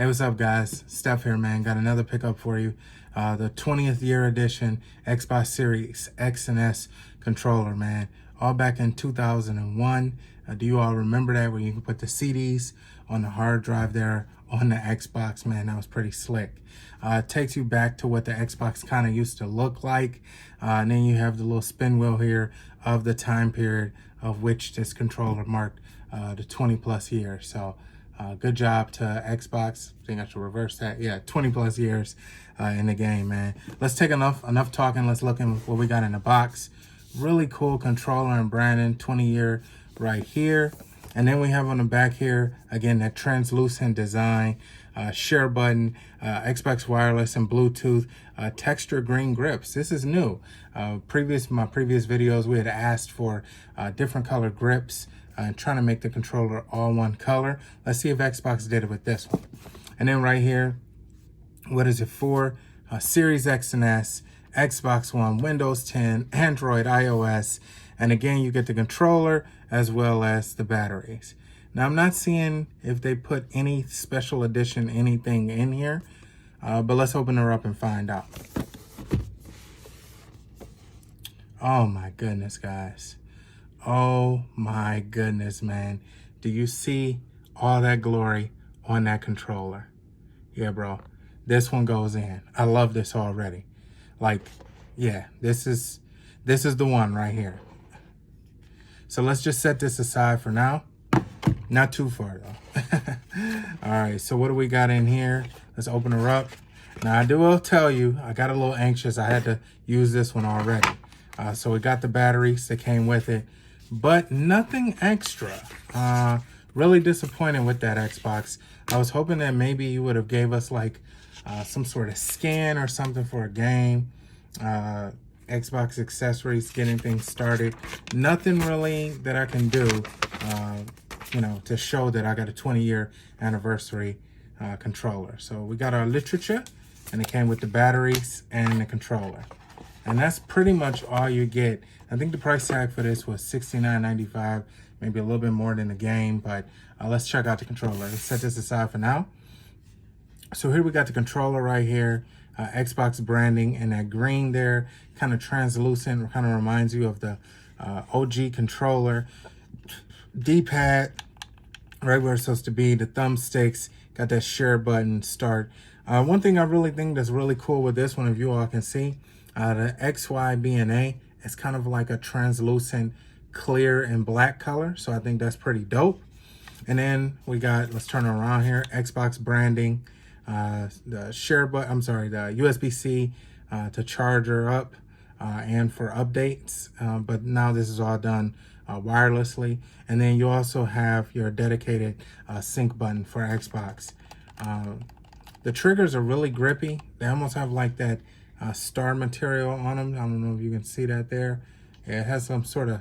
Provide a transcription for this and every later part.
Hey, what's up, guys? Steph here, man. Got another pickup for you. The 20th year edition Xbox Series X and S controller, man. All back in 2001. Do you all remember that, where you can put the CDs on the hard drive there on the Xbox, man? That was pretty slick. It takes you back to what the Xbox kind of used to look like. And then you have the little spin wheel here of the time period of which this controller marked the 20 plus years. So good job to Xbox. I think I should reverse that. Yeah, 20 plus years in the game, man. Let's take enough talking. Let's look at what we got in the box. Really cool controller and branding, 20 year right here. And then we have on the back here, again, that translucent design, share button, Xbox wireless and Bluetooth, texture green grips. This is new. My previous videos, we had asked for different color grips and trying to make the controller all one color. Let's see if Xbox did it with this one. And then right here, what is it for? Series X and S, Xbox One, Windows 10, Android, iOS, and again, you get the controller as well as the batteries. Now, I'm not seeing if they put any special edition, anything in here, but let's open her up and find out. Oh my goodness, guys. Oh my goodness, man. Do you see all that glory on that controller? Yeah, bro. This one goes in. I love this already. Like, yeah, this is the one right here. So let's just set this aside for now. Not too far though. All right, so what do we got in here? Let's open her up. Now I will tell you, I got a little anxious. I had to use this one already. So we got the batteries that came with it, but nothing extra. Really disappointed with that Xbox. I was hoping that maybe you would have gave us like some sort of scan or something for a game. Xbox accessories, getting things started. Nothing really that I can do, to show that I got a 20-year anniversary controller. So we got our literature, and it came with the batteries and the controller. And that's pretty much all you get. I think the price tag for this was $69.95, maybe a little bit more than the game, but let's check out the controller. Let's set this aside for now. So here we got the controller right here, Xbox branding, and that green there, kind of translucent, kind of reminds you of the OG controller. D-pad, right where it's supposed to be, the thumbsticks, got that share button, start. One thing I really think that's really cool with this one, if you all can see, the XYBNA, it's kind of like a translucent clear and black color. So I think that's pretty dope. And then we got, let's turn it around here, Xbox branding, the share button, the USB-C to charger up and for updates. But now this is all done wirelessly. And then you also have your dedicated sync button for Xbox. The triggers are really grippy. They almost have like that star material on them. I don't know if you can see that there. Yeah, it has some sort of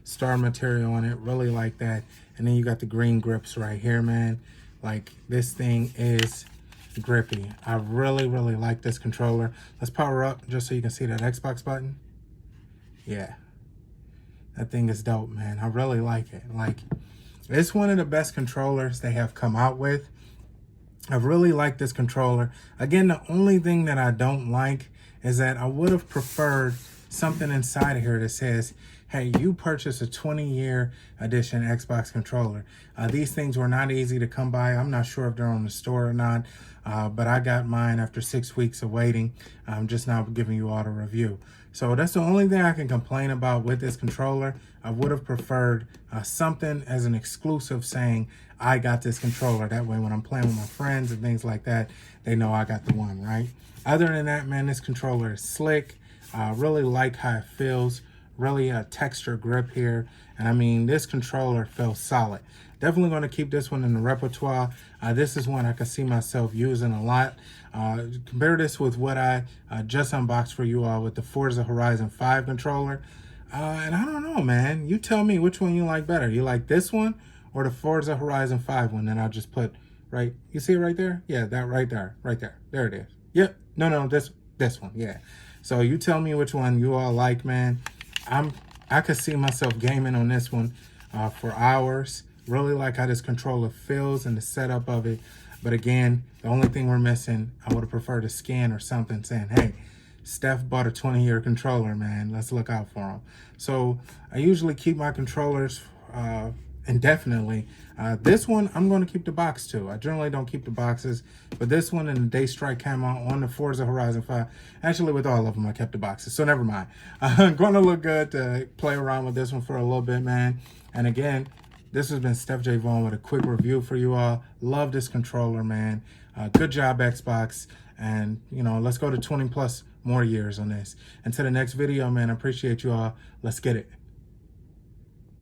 star material on it, really like that. And then you got the green grips right here, man. Like, this thing is grippy. I really like this controller. Let's power up just so you can see that Xbox button. Yeah, that thing is dope, man. I really like it. Like, it's one of the best controllers they have come out with. I really like this controller. Again, the only thing that I don't like is that I would have preferred something inside of here that says, hey, you purchased a 20-year edition Xbox controller. These things were not easy to come by. I'm not sure if they're on the store or not, but I got mine after 6 weeks of waiting. I'm just now giving you all the review. So that's the only thing I can complain about with this controller. I would have preferred something as an exclusive saying, I got this controller. That way when I'm playing with my friends and things like that, they know I got the one, right? Other than that, man, this controller is slick. Really like how it feels. Really a texture grip here. And I mean, this controller feels solid. Definitely going to keep this one in the repertoire. This is one I can see myself using a lot. Compare this with what I just unboxed for you all with the Forza Horizon 5 controller. And I don't know, man. You tell me which one you like better. You like this one or the Forza Horizon 5 one that I just put right? You see it right there? Yeah, that right there. Right there. There it is. Yep. No, this one. Yeah. So you tell me which one you all like, man. I could see myself gaming on this one for hours. Really like how this controller feels and the setup of it. But again, the only thing we're missing, I would have preferred a scan or something saying, hey, Steph bought a 20-year controller, man. Let's look out for him. So I usually keep my controllers indefinitely. This one, I'm going to keep the box too. I generally don't keep the boxes, but this one and the Daystrike camo on the Forza Horizon 5, actually with all of them, I kept the boxes. So never mind. Going to look good to play around with this one for a little bit, man. And again, this has been Steph J. Vaughn with a quick review for you all. Love this controller, man. Good job, Xbox. And, you know, let's go to 20 plus more years on this. Until the next video, man, I appreciate you all. Let's get it.